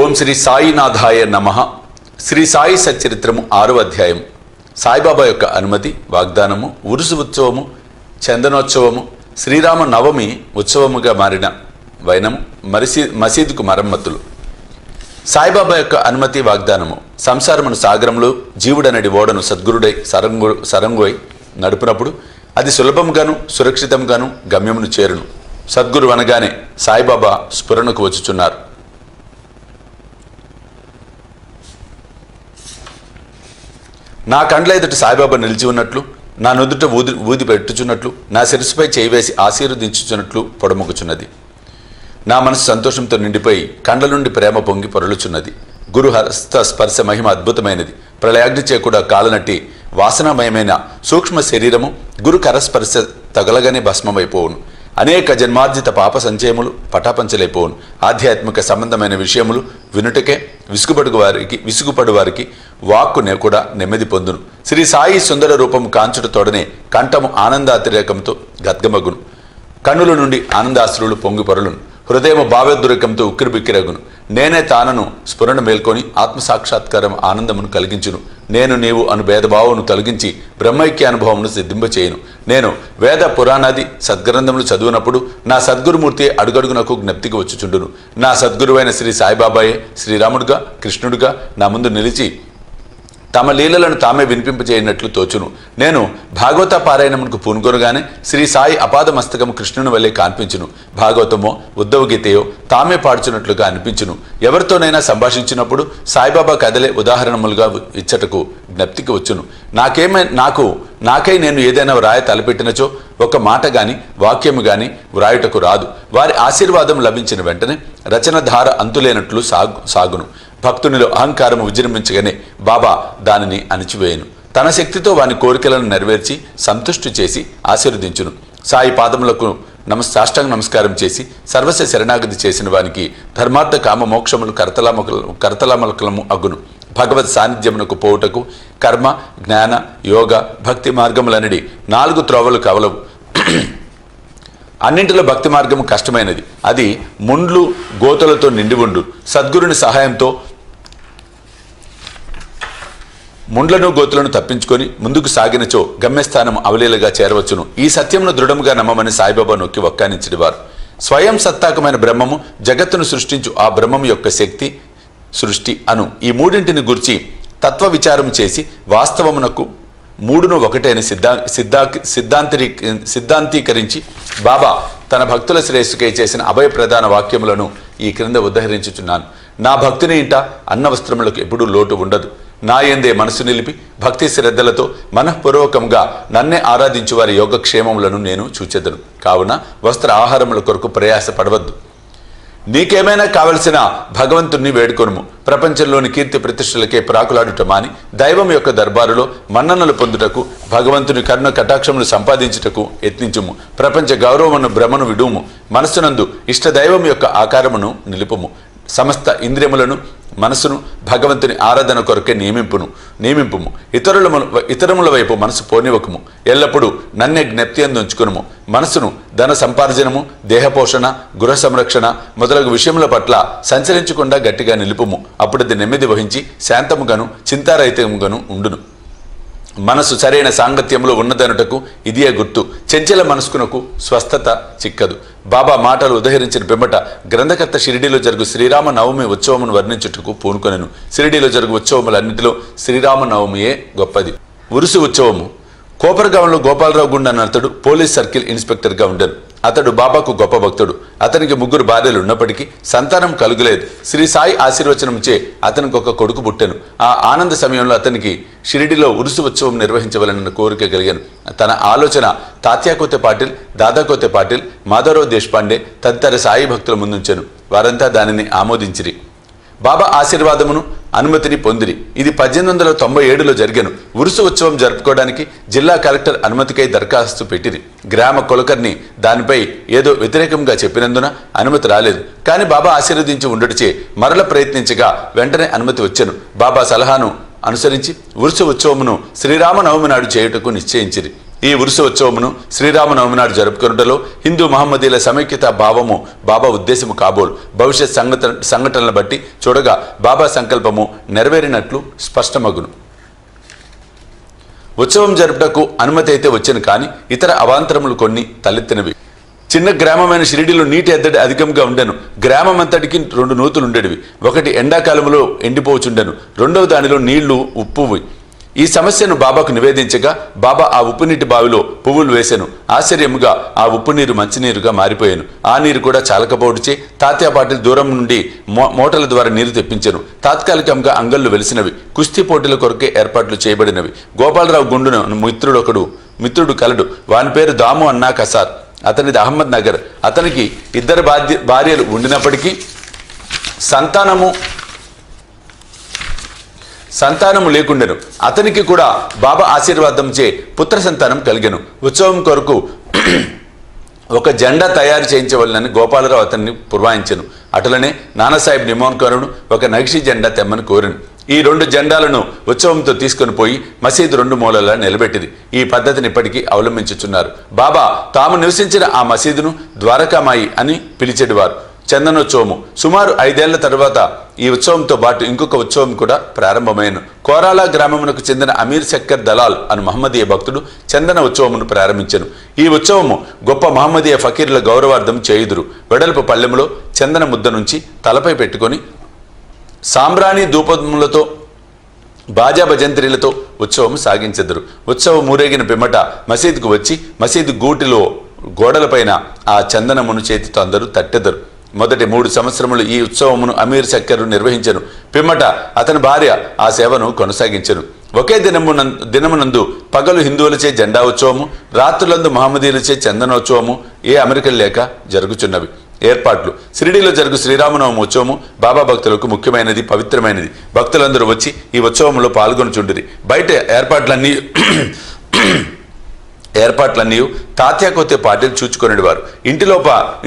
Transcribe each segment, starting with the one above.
ఓం శ్రీ సాయినాథాయ నమః. శ్రీ సాయి సచ్చరిత్రము 6వ అధ్యాయం. సాయిబాబా యొక్క అనుమతి, వాగ్దానము, ఉరుసు ఉత్సవము, చందనోత్సవము, శ్రీరామ నవమి ఉత్సవముగా మారిన వైనం, మసీదుకు మరమ్మతులు. సాయిబాబా యొక్క అనుమతి, వాగ్దానము. సంసారమును సాగరంలో జీవుడనడి ఓడను సద్గురుడై సరంగోయ్ నడుపునప్పుడు అది సులభంగాను సురక్షితంగాను గమ్యమును చేరును. సద్గురు అనగానే సాయిబాబా స్ఫురణకు వచ్చుచున్నారు. నా కండ్ల ఎదుట సాయిబాబా నిలిచి ఉన్నట్లు, నా నుదుట ఊది పెట్టుచున్నట్లు, నా శిరస్సుపై చేయి వేసి ఆశీర్వదించుచున్నట్లు పొడమొగుచున్నది. నా మనసు సంతోషంతో నిండిపోయి కండ్ల నుండి ప్రేమ పొంగి పొరలుచున్నది. గురు హస్త స్పర్శ మహిమ అద్భుతమైనది. ప్రళయాగ్నిచే కూడా కాలనట్టి వాసనామయమైన సూక్ష్మ శరీరము గురు కరస్పర్శ తగలగానే భస్మమైపోవును. అనేక జన్మార్జిత పాప సంచయములు పటాపంచలైపోవును. ఆధ్యాత్మిక సంబంధమైన విషయములు వినుటకే విసుగుపడు వారికి వాక్కునే కూడా నెమ్మది పొందును. శ్రీ సాయి సుందర రూపము కాంచుట తోడనే కంఠము ఆనందాతిరేకంతో గద్గమగును. కన్నుల నుండి ఆనందాశ్రులు పొంగి పొరలును. హృదయము భావోద్రేకంతో ఉక్కిరిబిక్కిరగును. నేనే తానను స్ఫురణ మేల్కొని ఆత్మసాక్షాత్కారం ఆనందమును కలిగించును. నేను నీవు అను భేదభావమును తొలగించి బ్రహ్మైక్య అనుభవమును సిద్ధింపచేయును. నేను వేద పురాణాది సద్గ్రంథములు చదువునప్పుడు నా సద్గురుమూర్తి అడుగడుగునకు జ్ఞప్తికి వచ్చుచుండును. నా సద్గురువైన శ్రీ సాయిబాబాయే శ్రీరాముడుగా కృష్ణుడుగా నా ముందు నిలిచి తమ లీలలను తామే వినిపింపచేయనట్లు తోచును. నేను భాగవత పారాయణమునకు పూనుకొనగానే శ్రీ సాయి అపాద మస్తకము కృష్ణుని వల్లే కాన్పించును. భాగవతమో ఉద్ధవగీతయో తామే పాడుచున్నట్లుగా అనిపించును. ఎవరితోనైనా సంభాషించినప్పుడు సాయిబాబా కథలే ఉదాహరణములుగా ఇచ్చటకు జ్ఞప్తికి వచ్చును. నాకై నేను ఏదైనా వ్రాయ తలపెట్టినచో ఒక మాట గాని వాక్యము గాని వ్రాయుటకు రాదు. వారి ఆశీర్వాదం లభించిన వెంటనే రచనధార అంతులేనట్లు సాగును. భక్తునిలో అహంకారము విజృంభించగానే బాబా దానిని అణిచివేయను. తన శక్తితో వాని కోరికలను నెరవేర్చి సంతుష్టి చేసి ఆశీర్వదించును. సాయి పాదములకు సాష్టాంగ నమస్కారం చేసి సర్వస్వ శరణాగతి చేసిన వానికి ధర్మార్థ కామ మోక్షములు కరతలామలకలము అగును. భగవత్ సాన్నిధ్యమునకు పోవుటకు కర్మ, జ్ఞాన, యోగ, భక్తి మార్గములనడి 4 త్రోవలు కవలవు. అన్నింటిలో భక్తి మార్గము కష్టమైనది. అది ముండ్లు గోతులతో నిండి ఉండు. సద్గురుని సహాయంతో ముండ్లను గోతులను తప్పించుకొని ముందుకు సాగినచో గమ్యస్థానం అవలీలగా చేరవచ్చును. ఈ సత్యమును దృఢముగా నమ్మమని సాయిబాబా నొక్కి వక్కానించినవారు. స్వయం సత్తాకమైన బ్రహ్మము జగత్తును సృష్టించు ఆ బ్రహ్మము యొక్క శక్తి, సృష్టి అను ఈ మూడింటిని గురించి తత్వ విచారం చేసి వాస్తవమునకు 3ను ఒకటేని సిద్ధాంతీకరించి బాబా తన భక్తుల శ్రేయస్సుకై చేసిన అభయ ప్రధాన వాక్యములను ఈ క్రింద ఉద్ధరించుచున్నాను. నా భక్తుని ఇంట అన్న వస్త్రములకు ఎప్పుడూ లోటు ఉండదు. నా యందే మనసు నిలిపి భక్తి శ్రద్ధలతో మనఃపూర్వకంగా నన్నే ఆరాధించు వారి యోగక్షేమములను నేను చూచెదను. కావున వస్త్ర ఆహారముల కొరకు ప్రయాస పడవద్దు. నీకేమైనా కావలసిన భగవంతుణ్ణి వేడుకొనుము. ప్రపంచంలోని కీర్తి ప్రతిష్టలకే ప్రాకులాడుట మాని దైవం యొక్క దర్బారులో మన్ననలు పొందుటకు భగవంతుని కరుణ కటాక్షమును సంపాదించుటకు యత్నించుము. ప్రపంచ గౌరవమును భ్రమను విడుము. మనస్సునందు ఇష్టదైవం యొక్క ఆకారమును నిలుపుము. సమస్త ఇంద్రియములను మనసును భగవంతుని ఆరాధన కొరకే నియమింపుము. ఇతరముల వైపు మనసు పోనివ్వకము. ఎల్లప్పుడూ నన్నే జ్ఞప్తి ఉంచుకునుము. మనసును ధన సంపార్జనము, దేహపోషణ, గృహ సంరక్షణ మొదలగు విషయముల పట్ల సంచరించకుండా గట్టిగా నిలుపుము. అప్పుడు అది నెమ్మది వహించి శాంతముగాను చింతారహితముగాను ఉండును. మనసు సరైన సాంగత్యంలో ఉన్నదనుటకు ఇదియే గుర్తు. చెంచల మనస్కునకు స్వస్థత చిక్కదు. బాబా మాటలు ఉదహరించిన పిమ్మట గ్రంథకర్త షిరిడీలో జరుగు శ్రీరామ నవమి ఉత్సవమును వర్ణించుటకు పూనుకొనెను. షిరిడీలో జరుగు ఉత్సవములన్నింటిలో శ్రీరామ నవమియే గొప్పది. ఉరుసు ఉత్సవము. కోపరగాంలో గోపాలరావు గుండా అతడు పోలీస్ సర్కిల్ ఇన్స్పెక్టర్గా ఉండెను. అతడు బాబాకు గొప్ప భక్తుడు. అతనికి 3 భార్యలు ఉన్నప్పటికీ సంతానం కలుగులేదు. శ్రీ సాయి ఆశీర్వచనంచే అతనికి ఒక కొడుకు పుట్టెను. ఆ ఆనంద సమయంలో అతనికి షిరిడిలో ఉరుసు ఉత్సవం నిర్వహించవలనన్న కోరిక కలిగాను. తన ఆలోచన తాత్యాకోతే పాటిల్, దాదాకోతే పాటిల్, మాధవరావు దేశపాండే తదితర సాయి భక్తుల ముందుంచెను. వారంతా దానిని ఆమోదించిరి. బాబా ఆశీర్వాదమును అనుమతిని పొందిరి. ఇది 1897లో జరిగాను. ఉరుసు ఉత్సవం జరుపుకోవడానికి జిల్లా కలెక్టర్ అనుమతికై దరఖాస్తు పెట్టిరి. గ్రామ కులకర్ణి దానిపై ఏదో వ్యతిరేకంగా చెప్పినందున అనుమతి రాలేదు. కానీ బాబా ఆశీర్వదించి ఉండటచే మరల ప్రయత్నించగా వెంటనే అనుమతి వచ్చెను. బాబా సలహాను అనుసరించి ఉరుసు ఉత్సవమును శ్రీరామ నవమి నాడు చేయుటకు నిశ్చయించిరి. ఈ ఉరుసు ఉత్సవమును శ్రీరామనవమి నాడు జరుపుకున్నటలో హిందూ మహమ్మదీల సమైక్యత భావము బాబా ఉద్దేశము కాబోలు. భవిష్యత్ సంఘటనలను బట్టి చూడగా బాబా సంకల్పము నెరవేరినట్లు స్పష్టమగును. ఉత్సవం జరుపుటకు అనుమతి అయితే వచ్చాను, కానీ ఇతర అవాంతరములు కొన్ని తలెత్తినవి. చిన్న గ్రామమైన షిరిడిలో నీటి ఎద్దడి అధికంగా ఉండెను. గ్రామం అంతటికి 2 నూతులు ఉండేవి. ఒకటి ఎండాకాలంలో ఎండిపోచుండెను, రెండవ దానిలో నీళ్లు ఉప్పువి. ఈ సమస్యను బాబాకు నివేదించగా బాబా ఆ ఉప్పు నీటి బావిలో పువ్వులు వేసెను. ఆశ్చర్యముగా ఆ ఉప్పు నీరు మంచినీరుగా మారిపోయాను. ఆ నీరు కూడా చాలకపోవడిచే తాత్యా పాటిల్ దూరం నుండి మోటార్ల ద్వారా నీరు తెప్పించెను. తాత్కాలికంగా అంగళ్ళు వెలిసినవి. కుస్తీ పోటీల కొరకే ఏర్పాట్లు చేయబడినవి. గోపాలరావు గుండును మిత్రుడు కలడు. వాని పేరు దాము అన్నా కసార్. అతనిది అహ్మద్ నగర్. అతనికి 2 భార్యలు ఉండినప్పటికీ సంతానము లేకుండెను. అతనికి కూడా బాబా ఆశీర్వాదంచే పుత్ర సంతానం కలిగెను. ఉత్సవం కొరకు ఒక జెండా తయారు చేయించవలనని గోపాలరావు అతన్ని పురవాయించెను. అటులనే నానాసాహెబ్ నిమోన్కరును ఒక నగిషి జెండా తెమ్మని కోరెను. ఈ 2 జెండాలను ఉత్సవంతో తీసుకుని పోయి మసీదు 2 మూలలా నిలబెట్టింది. ఈ పద్ధతిని ఇప్పటికీ అవలంబించుచున్నారు. బాబా తాము నివసించిన ఆ మసీదును ద్వారకామాయి అని పిలిచేవారు. చందనోత్సవము సుమారు 5 ఏళ్ల తర్వాత ఈ ఉత్సవంతో పాటు ఇంకొక ఉత్సవం కూడా ప్రారంభమైన. కోరాలా గ్రామమునకు చెందిన అమీర్ శక్కర్ దలాల్ అను మహమ్మదీయ భక్తుడు చందన ఉత్సవమును ప్రారంభించెను. ఈ ఉత్సవము గొప్ప మహమ్మదీయ ఫకీర్ల గౌరవార్థం చేయుదురు. వెడల్పు పల్లెములో చందన ముద్ద నుంచి తలపై పెట్టుకొని సాంబ్రాణి ధూపములతో బాజా భజంత్రీలతో ఉత్సవం సాగించెదరు. ఉత్సవం ఊరేగిన పిమ్మట మసీదుకు వచ్చి మసీదు గూటిలో గోడలపైన ఆ చందనమును చేతితో అందరూ తట్టెదరు. మొదటి 3 సంవత్సరములు ఈ ఉత్సవమును అమీర్ శక్కరు నిర్వహించెను. పిమ్మట అతని భార్య ఆ సేవను కొనసాగించెను. ఒకే దినమునందు పగలు హిందువులచే జెండా ఉత్సవము, రాత్రులందు మహమ్మదీయులచే చందనోత్సవము ఏ అమెరికన్ లేక జరుగుచున్నవి. ఏర్పాట్లు షిరిడీలో జరుగు శ్రీరామనవమి ఉత్సవము బాబా భక్తులకు ముఖ్యమైనది, పవిత్రమైనది. భక్తులందరూ వచ్చి ఈ ఉత్సవంలో పాల్గొనుచుండిరి. బయట ఏర్పాట్లన్నీ తాత్యాకొత్తే పార్టీలు చూచుకొనేవారు.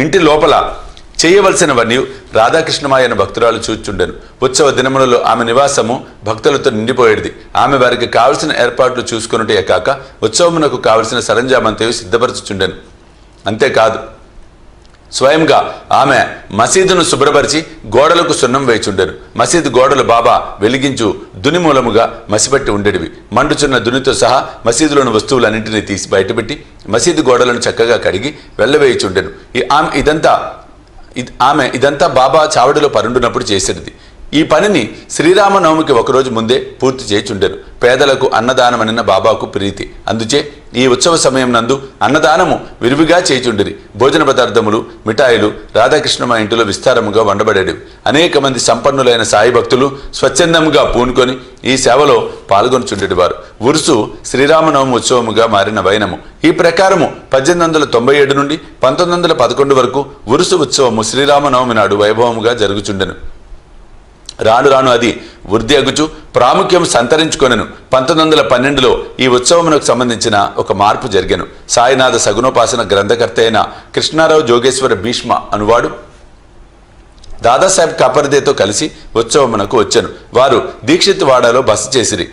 ఇంటి లోపల చేయవలసినవన్నీ రాధాకృష్ణమాయ అనే భక్తురాలు చూచుండెను. ఉత్సవ దినములలో ఆమె నివాసము భక్తులతో నిండిపోయేది. ఆమె వారికి కావలసిన ఏర్పాట్లు చూసుకున్నటే కాక ఉత్సవమునకు కావలసిన సరంజామంతయు సిద్ధపరచుచుండెను. అంతేకాదు, స్వయంగా ఆమె మసీదును శుభ్రపరిచి గోడలకు సున్నం వేచుండెను. మసీదు గోడలు బాబా వెలిగించు దుని మూలముగా మసిపట్టి ఉండేటివి. మండుచున్న దునితో సహా మసీదులోని వస్తువులన్నింటినీ తీసి బయటపెట్టి మసీదు గోడలను చక్కగా కడిగి వెళ్ళవేయుచుండెను. ఆమె ఇదంతా బాబా చావడిలో పరుండునప్పుడు చేసేది. ఈ పనిని శ్రీరామనవమికి 1 రోజు ముందే పూర్తి చేయుచుండెను. పేదలకు అన్నదానమనిన బాబాకు ప్రీతి. అందుచే ఈ ఉత్సవ సమయం నందు అన్నదానము విరివిగా చేయుచుండిరి. భోజన పదార్థములు, మిఠాయిలు రాధాకృష్ణమ ఇంటిలో విస్తారముగా వండబడేవి. అనేక మంది సంపన్నులైన సాయి భక్తులు స్వచ్ఛందముగా పూనుకొని ఈ సేవలో పాల్గొనుచుండేవారు. ఉరుసు శ్రీరామనవమి ఉత్సవముగా మారిన వైనము. ఈ ప్రకారము 1897 నుండి 1911 వరకు ఉరుసు ఉత్సవము శ్రీరామనవమి నాడు వైభవముగా జరుగుచుండెను. రాను రాను అది వృద్ధి అగుచు ప్రాముఖ్యం సంతరించుకొనెను. 1912లో ఈ ఉత్సవమునకు సంబంధించిన ఒక మార్పు జరిగెను. సాయినాథ సగుణోపాసన గ్రంథకర్త అయిన కృష్ణారావు జోగేశ్వర భీష్మ అనువాడు దాదాసాహెబ్ కాపర్దేతో కలిసి ఉత్సవమునకు వచ్చెను. వారు దీక్షిత్ వాడాలో బస చేసిరి.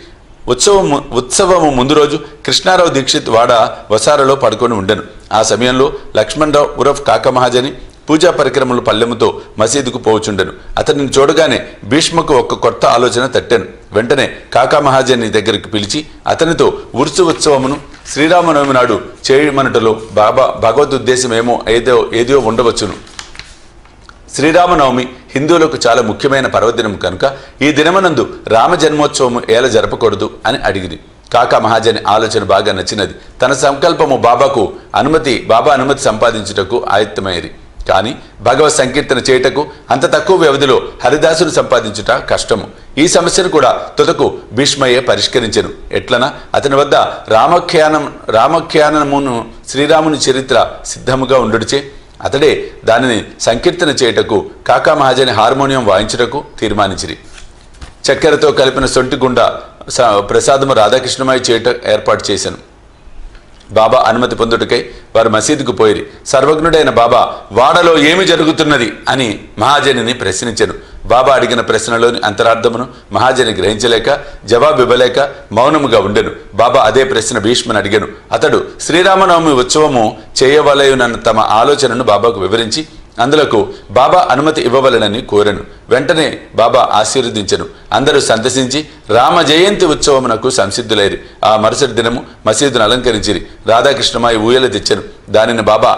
ఉత్సవము ముందు రోజు కృష్ణారావు దీక్షిత్ వాడ వసారలో పడుకొని ఉండెను. ఆ సమయంలో లక్ష్మణరావు ఉరఫ్ కాక మహాజని పూజా పరికరములు పల్లెముతో మసీదుకు పోవుచుండెను. అతనిని చూడగానే భీష్మకు ఒక కొత్త ఆలోచన తట్టెను. వెంటనే కాకా మహాజని దగ్గరికి పిలిచి అతనితో ఉరుసు ఉత్సవమును శ్రీరామనవమి నాడు చేయమనటలో బాబా భగవద్ ఏమో ఏదో ఉండవచ్చును. శ్రీరామనవమి హిందువులకు చాలా ముఖ్యమైన పర్వదినం కనుక ఈ దినమనందు రామ జన్మోత్సవము ఏల జరపకూడదు అని అడిగింది. కాకా మహాజని ఆలోచన బాగా నచ్చినది. తన సంకల్పము బాబా అనుమతి సంపాదించుటకు ఆయత్తమైంది. కానీ భగవత్ సంకీర్తన చేయుటకు అంత తక్కువ వ్యవధిలో హరిదాసును సంపాదించుట కష్టము. ఈ సమస్యను కూడా తుదకు భీష్మయ్యే పరిష్కరించెను. ఎట్లనా అతని వద్ద రామఖ్యానమును శ్రీరాముని చరిత్ర సిద్ధముగా ఉండుడిచే అతడే దానిని సంకీర్తన చేయుటకు కాకా మహాజని హార్మోనియం వాయించుటకు తీర్మానించిరి. చక్కెరతో కలిపిన సొంటి గుండ ప్రసాదము రాధాకృష్ణమాయి చేయుట ఏర్పాటు చేశాను. బాబా అనుమతి పొందుటకై వారు మసీదుకు పోయిరి. సర్వజ్ఞుడైన బాబా వాడలో ఏమి జరుగుతున్నది అని మహాజనిని ప్రశ్నించెను. బాబా అడిగిన ప్రశ్నలోని అంతరార్థమును మహాజని గ్రహించలేక జవాబు ఇవ్వలేక మౌనముగా ఉండెను. బాబా అదే ప్రశ్న భీష్ముని అడిగాను. అతడు శ్రీరామనవమి ఉత్సవము చేయవలయునన్న తమ ఆలోచనను బాబాకు వివరించి అందులకు బాబా అనుమతి ఇవ్వవలనని కోరెను. వెంటనే బాబా ఆశీర్వదించెను. అందరూ సంతసించి రామ జయంతి ఉత్సవమునకు సంసిద్ధులైరి. ఆ మరుసటి దినము మసీదును అలంకరించిరి. రాధాకృష్ణమాయి ఊయల తెచ్చెను. దానిని బాబా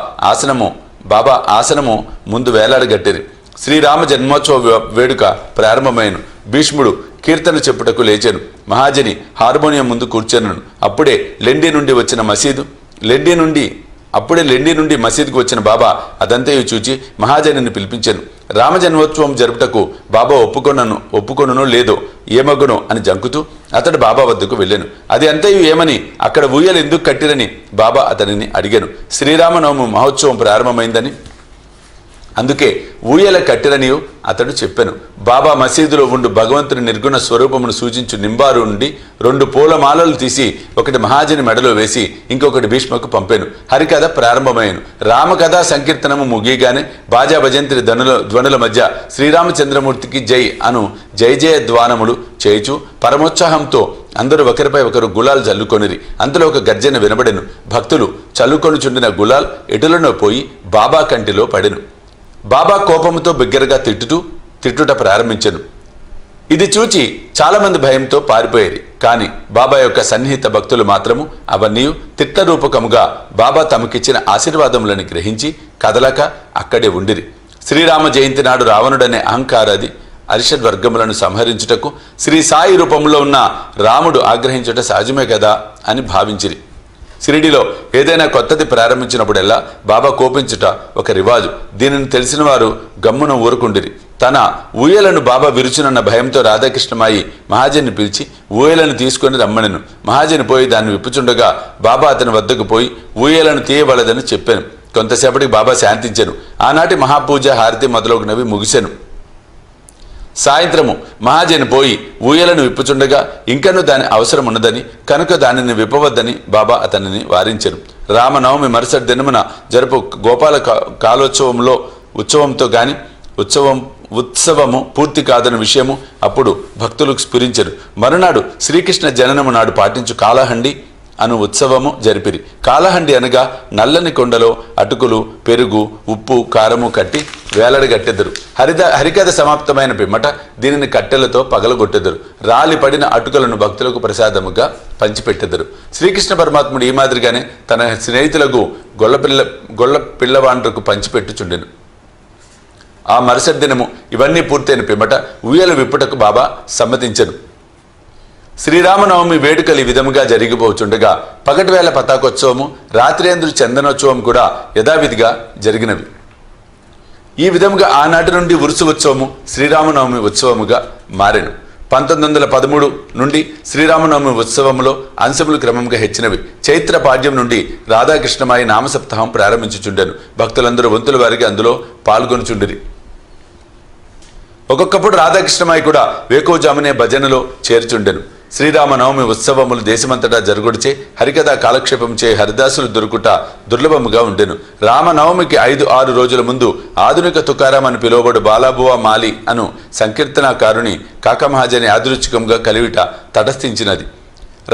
ఆసనము ముందు వేలాడగట్టిరి. శ్రీరామ జన్మోత్సవ వేడుక ప్రారంభమైన భీష్ముడు కీర్తన చెప్పుటకు లేచెను. మహాజని హార్మోనియం ముందు కూర్చొనను. అప్పుడే లెండి నుండి మసీదుకు వచ్చిన బాబా అదంతయు చూచి మహాజనిని పిలిపించాను. రామజన్మోత్సవం జరుపుటకు బాబా ఒప్పుకొనునో లేదో ఏమగునో అని జంకుతూ అతడు బాబా వద్దకు వెళ్ళాను. అది అంతయు ఏమని అక్కడ ఊయలు ఎందుకు కట్టిరని బాబా అతనిని అడిగాను. శ్రీరామనవమి మహోత్సవం ప్రారంభమైందని అందుకే ఊయల కట్టిరనియు అతడు చెప్పాను. బాబా మసీదులో ఉండు భగవంతుని నిర్గుణ స్వరూపమును సూచించు నింబారు నుండి 2 పూలమాలలు తీసి ఒకటి మహాజని మెడలో వేసి ఇంకొకటి భీష్మకు పంపాను. హరికథ ప్రారంభమైను. రామకథా సంకీర్తనము ముగియగానే బాజా భజంత్రి ధ్వనుల మధ్య శ్రీరామచంద్రమూర్తికి జై అను జయ జయ ధ్వానములు చేయుచు పరమోత్సాహంతో అందరూ ఒకరిపై ఒకరు గులాల్ చల్లుకొనిరి. అంతలో ఒక గర్జన వినబడెను. భక్తులు చల్లుకొనుచుండిన గులాల్ ఎటులనో పోయి బాబా కంటిలో పడెను. బాబా కోపముతో బిగ్గరగా తిట్టుట ప్రారంభించెను. ఇది చూచి చాలామంది భయంతో పారిపోయేది. కానీ బాబా యొక్క సన్నిహిత భక్తులు మాత్రము అవన్నీ తిట్టరూపకముగా బాబా తమకిచ్చిన ఆశీర్వాదములను గ్రహించి కదలక అక్కడే ఉండిరి. శ్రీరామ జయంతి నాడు రావణుడనే అహంకారాది అరిషడ్వర్గములను సంహరించుటకు శ్రీ సాయి రూపంలో ఉన్న రాముడు ఆగ్రహించుట సహజమే కదా అని భావించిరి. షిరిడిలో ఏదైనా కొత్తది ప్రారంభించినప్పుడెల్లా బాబా కోపించుట ఒక రివాజు. దీనిని తెలిసిన వారు గమ్మున ఊరుకుండిరి. తన ఊయలను బాబా విరుచునన్న భయంతో రాధాకృష్ణమాయి మహాజన్ని పిలిచి ఊయలను తీసుకొని రమ్మనెను. మహాజని పోయి దాన్ని విప్పుచుండగా బాబా అతని వద్దకు పోయి ఊయలను తీయవలదని చెప్పాను. కొంతసేపటికి బాబా శాంతించెను. ఆనాటి మహాపూజ హారతి మొదలగునవి ముగిసెను. సాయంత్రము మహాజని పోయి ఊయలను విప్పుచుండగా ఇంకనూ దాని అవసరం ఉన్నదని కనుక దానిని విప్పవద్దని బాబా అతనిని వారించెను. రామనవమి మరుసటి దినమున జరుపు గోపాల ఉత్సవంతో గాని ఉత్సవము పూర్తి కాదన్న విషయము అప్పుడు భక్తులకు స్ఫురించెను. మరునాడు శ్రీకృష్ణ జననము నాడు పాటించు కాలహండి అను ఉత్సవము జరిపిరి. కాలహండి అనగా నల్లని కొండలో అటుకులు, పెరుగు, ఉప్పు, కారము కట్టి వేలాడగట్టెదరు. హరికథ సమాప్తమైన పిమ్మట దీనిని కట్టెలతో పగలగొట్టెదరు. రాలి పడిన అటుకులను భక్తులకు ప్రసాదముగా పంచిపెట్టెదరు. శ్రీకృష్ణ పరమాత్ముడు ఈ మాదిరిగానే తన స్నేహితులకు గొల్ల పిల్లవాండ్రకు పంచిపెట్టుచుండెను. ఆ మరుసటి దినము ఇవన్నీ పూర్తయిన పిమ్మట ఊయల విప్పుటకు బాబా సమ్మతించెను. శ్రీరామనవమి వేడుకలు ఈ విధముగా జరిగిపోచుండగా పగటివేళ పతాకోత్సవము, రాత్రేంద్రు చందనోత్సవం కూడా యథావిధిగా జరిగినవి. ఈ విధముగా ఆనాటి నుండి ఉరుసు ఉత్సవము శ్రీరామనవమి ఉత్సవముగా మారెను. 1913 నుండి శ్రీరామనవమి ఉత్సవములో అంశములు క్రమంగా హెచ్చినవి. చైత్ర పాడ్యం నుండి రాధాకృష్ణమాయి నామసప్తాహం ప్రారంభించుచుండెను. భక్తులందరూ వంతుల వారికి అందులో పాల్గొనుచుండిరి. ఒక్కొక్కప్పుడు రాధాకృష్ణమాయి కూడా వేకోజామునే భజనలో చేర్చుండెను. శ్రీరామనవమి ఉత్సవములు దేశమంతటా జరుగుడిచే హరికథా కాలక్షేపం చే హరిదాసులు దొరుకుట దుర్లభముగా ఉండెను. రామనవమికి 5-6 రోజుల ముందు ఆధునిక తుకారాం అని పిలువబడు బాలాబువా మాలి అను సంకీర్తనాకారుని కాకమహాజని యాదృచ్ఛికంగా కలివిట తటస్థించినది.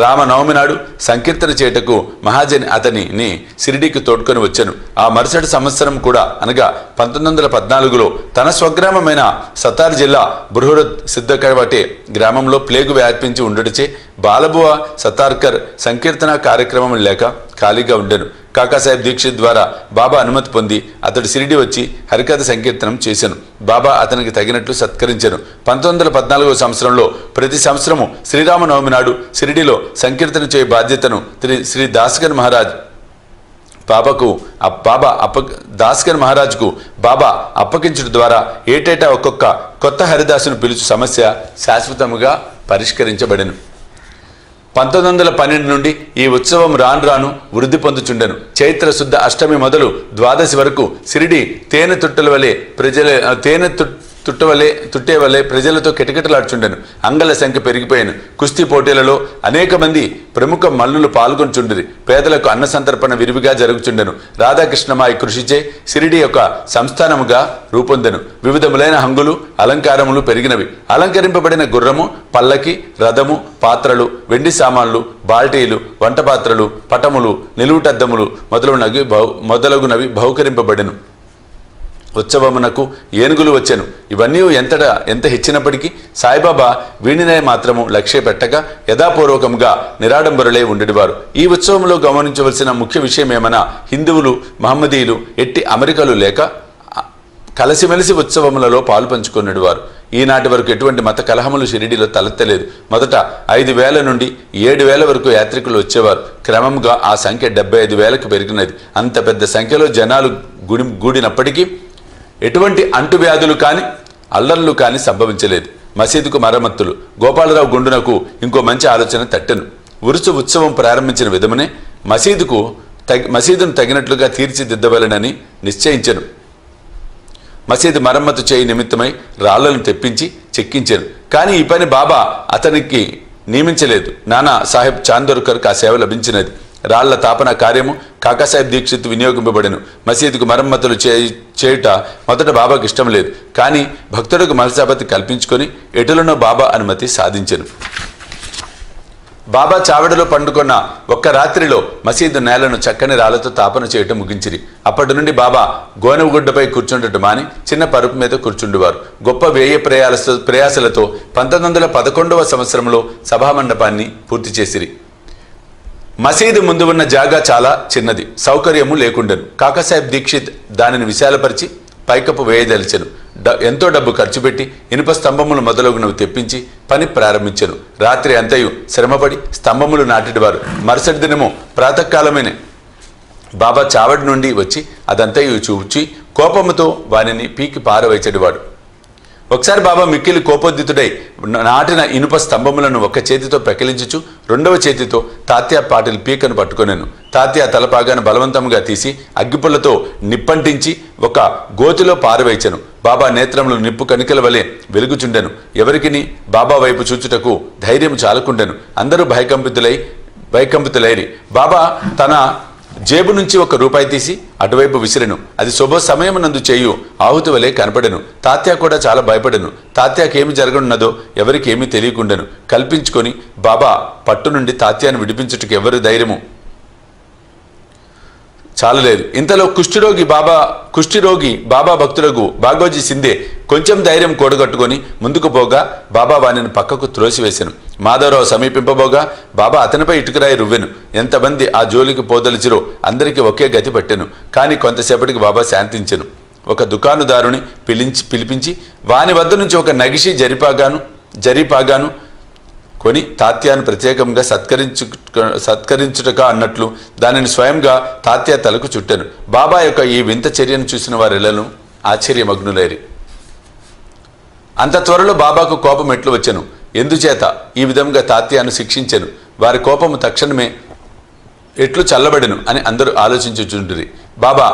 రామనవమి నాడు సంకీర్తన చేటకు మహాజని అతనిని షిరిడీకి తోడ్కొని వచ్చాను. ఆ మరుసటి సంవత్సరం కూడా అనగా 1914లో తన స్వగ్రామమైన సతార్ జిల్లా బృహద్ సిద్ధకవటే గ్రామంలో ప్లేగు వ్యాపించి ఉండటచే బాలబువ సతార్కర్ సంకీర్తన కార్యక్రమం లేక ఖాళీగా ఉండెను. కాకాసాహెబ్ దీక్షిత్ ద్వారా బాబా అనుమతి పొంది అతడు షిరిడి వచ్చి హరికథ సంకీర్తనం చేశాను. బాబా అతనికి తగినట్లు సత్కరించెను. 1914వ సంవత్సరంలో ప్రతి సంవత్సరము శ్రీరామనవమి నాడు షిరిడిలో సంకీర్తన చేయ బాధ్యతను శ్రీ దాస్కర్ మహారాజ్ దాస్కర్ మహారాజ్కు బాబా అప్పగించడం ద్వారా ఏటేటా ఒక్కొక్క కొత్త హరిదాసును పిలుచు సమస్య శాశ్వతముగా పరిష్కరించబడెను. 1912 నుండి ఈ ఉత్సవం రాను వృద్ధి పొందుచుండెను. చైత్ర శుద్ధ అష్టమి మొదలు ద్వాదశి వరకు షిరిడి తేనె తుట్టల వలె తుట్టేవలే ప్రజలతో కిటకిటలాడుచుండెను. అంగళ్ళ సంఖ్య పెరిగిపోయాను. కుస్తీ పోటీలలో అనేక మంది ప్రముఖ మల్లులు పాల్గొంచుండిరి. పేదలకు అన్న సంతర్పణ విరివిగా జరుగుచుండెను. రాధాకృష్ణమాయి కృషిచే సిరిడి యొక్క సంస్థానముగా రూపొందెను. వివిధములైన హంగులు అలంకారములు పెరిగినవి. అలంకరింపబడిన గుర్రము, పల్లకి, రథము, పాత్రలు, వెండి సామాన్లు, బాల్టీలు, వంట పాత్రలు, పటములు, నిలువుటద్దములు మొదలగునవి బహుకరింపబడెను. ఉత్సవమునకు ఏనుగులు వచ్చెను. ఇవన్నీ ఎంత హెచ్చినప్పటికీ సాయిబాబా వీణినే మాత్రము లక్ష్య పెట్టక యథాపూర్వకంగా నిరాడంబరులై ఉండేవారు. ఈ ఉత్సవంలో గమనించవలసిన ముఖ్య విషయం ఏమన్నా, హిందువులు, మహమ్మదీయులు ఎట్టి అమెరికలు లేక కలిసిమెలిసి ఉత్సవములలో పాలు పంచుకునేవారు. ఈనాటి వరకు ఎటువంటి మత కలహములు షిరిడీలో తలెత్తలేదు. మొదట 5,000 నుండి 7,000 వరకు యాత్రికులు వచ్చేవారు. క్రమంగా ఆ సంఖ్య 75,000కు పెరిగినది. అంత పెద్ద సంఖ్యలో జనాలు గూడినప్పటికీ ఎటువంటి అంటువ్యాధులు కానీ అల్లర్లు కానీ సంభవించలేదు. మసీదుకు మరమ్మతులు. గోపాలరావు గుండునకు ఇంకో మంచి ఆలోచన తట్టెను. ఉత్సవం ప్రారంభించిన విధమునే మసీదును తగినట్లుగా తీర్చిదిద్దవలెనని నిశ్చయించెను. మసీదు మరమ్మతు చేయి నిమిత్తమై రాళ్లను తెప్పించి చెక్కించాను. కానీ ఈ పని బాబా అతనికి నియమించలేదు. నానా సాహెబ్ చాందోర్కర్కు ఆ సేవ లభించినది. రాళ్ల తాపన కార్యము కాకాసాహెబ్ దీక్షిత్ వినియోగింపబడెను. మసీదుకు మరమ్మతులు చేయుట మొదట బాబాకు ఇష్టం లేదు. కానీ భక్తులకు మనసాపతి కల్పించుకొని ఎటులనో బాబా అనుమతి సాధించెను. బాబా చావడిలో పండుకున్న ఒక్క రాత్రిలో మసీదు నేలను చక్కని రాళ్లతో తాపన చేయటం ముగించిరి. అప్పటి నుండి బాబా గోనెగుడ్డపై కూర్చుండటం మాని చిన్న పరుపు మీద కూర్చుండేవారు. గొప్ప వ్యయ ప్రయాసలతో 1911వ సంవత్సరంలో సభామండపాన్ని పూర్తి చేసిరి. మసీదు ముందు ఉన్న జాగా చాలా చిన్నది, సౌకర్యము లేకుండెను. కాకాసాహెబ్ దీక్షిత్ దానిని విశాలపరిచి పైకప్పు వేయదలిచెను. ఎంతో డబ్బు ఖర్చు పెట్టి ఇనుప స్తంభములు మొదలగునవి తెప్పించి పని ప్రారంభించెను. రాత్రి అంతయు శ్రమపడి స్తంభములు నాటిడివారు. మరుసటి దినము ప్రాతకాలమైన బాబా చావడి నుండి వచ్చి అదంతయు చూచి కోపముతో వానిని పీకి పారవేచెడివాడు. ఒకసారి బాబా మిక్కిలి కోపోద్దితుడై నాటిన ఇనుప స్తంభములను ఒక చేతితో పెకిలించుచు రెండవ చేతితో తాత్యా పాటిల్ పీకను పట్టుకొనెను. తాత్యా తలపాగాను బలవంతంగా తీసి అగ్గిపుల్లతో నిప్పంటించి ఒక గోతిలో పారవేచెను. బాబా నేత్రములు నిప్పు కణికల వలె వెలుగుచుండెను. ఎవరికిని బాబా వైపు చూచుటకు ధైర్యం చాలకుండెను. అందరూ భయకంపితులైరి. బాబా తన జేబు నుంచి ₹1 తీసి అటువైపు విసిరెను. అది శుభ సమయమునందు చేయు ఆహుతి వలె కనపడెను. తాత్యా కూడా చాలా భయపడెను. తాత్యాకేమి జరగనున్నదో ఎవరికి ఏమీ తెలియకుండెను. కల్పించుకొని బాబా పట్టు నుండి తాత్యాను విడిపించుటకు ఎవరి ధైర్యము చాలలేదు. ఇంతలో కుష్ఠిరోగి బాబా భక్తులకు బాగోజీ సిందే కొంచెం ధైర్యం కూడగట్టుకొని ముందుకు పోగా బాబా వానిని పక్కకు త్రోసివేశాను. మాధవరావు సమీపింపబోగా బాబా అతనిపై ఇటుకరాయి రువ్వెను. ఎంతమంది ఆ జోలికి పోదలిచిరో అందరికీ ఒకే గతి పట్టెను. కానీ కొంతసేపటికి బాబా శాంతించెను. ఒక దుకాణదారుని పిలిపించి వాని వద్ద నుంచి ఒక నగిషి జరీపాగాను కొని తాత్యాను ప్రత్యేకంగా సత్కరించుటక అన్నట్లు దానిని స్వయంగా తాత్యా తలకు చుట్టెను. బాబా యొక్క ఈ వింత చర్యను చూసిన వారెల్లను ఆశ్చర్యమగ్నులైరి. అంత త్వరలో బాబాకు కోపం ఎట్లు వచ్చెను. ఎందుచేత ఈ విధంగా తాత్యాను శిక్షించెను. వారి కోపము తక్షణమే ఎట్లు చల్లబడెను అని అందరూ ఆలోచించుచుండిరి. బాబా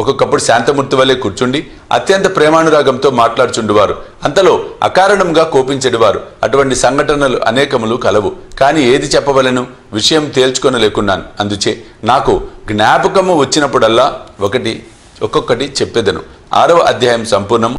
ఒక్కొక్కప్పుడు శాంతమూర్తి వల్లే కూర్చుండి అత్యంత ప్రేమానురాగంతో మాట్లాడుచుండువారు. అంతలో అకారణంగా కోపించెడివారు. అటువంటి సంఘటనలు అనేకములు కలవు. కానీ ఏది చెప్పవలెను విషయం తేల్చుకొనలేకున్నాను. అందుచే నాకు జ్ఞాపకము వచ్చినప్పుడల్లా ఒక్కొక్కటి చెప్పెదను. 6వ అధ్యాయం సంపూర్ణం.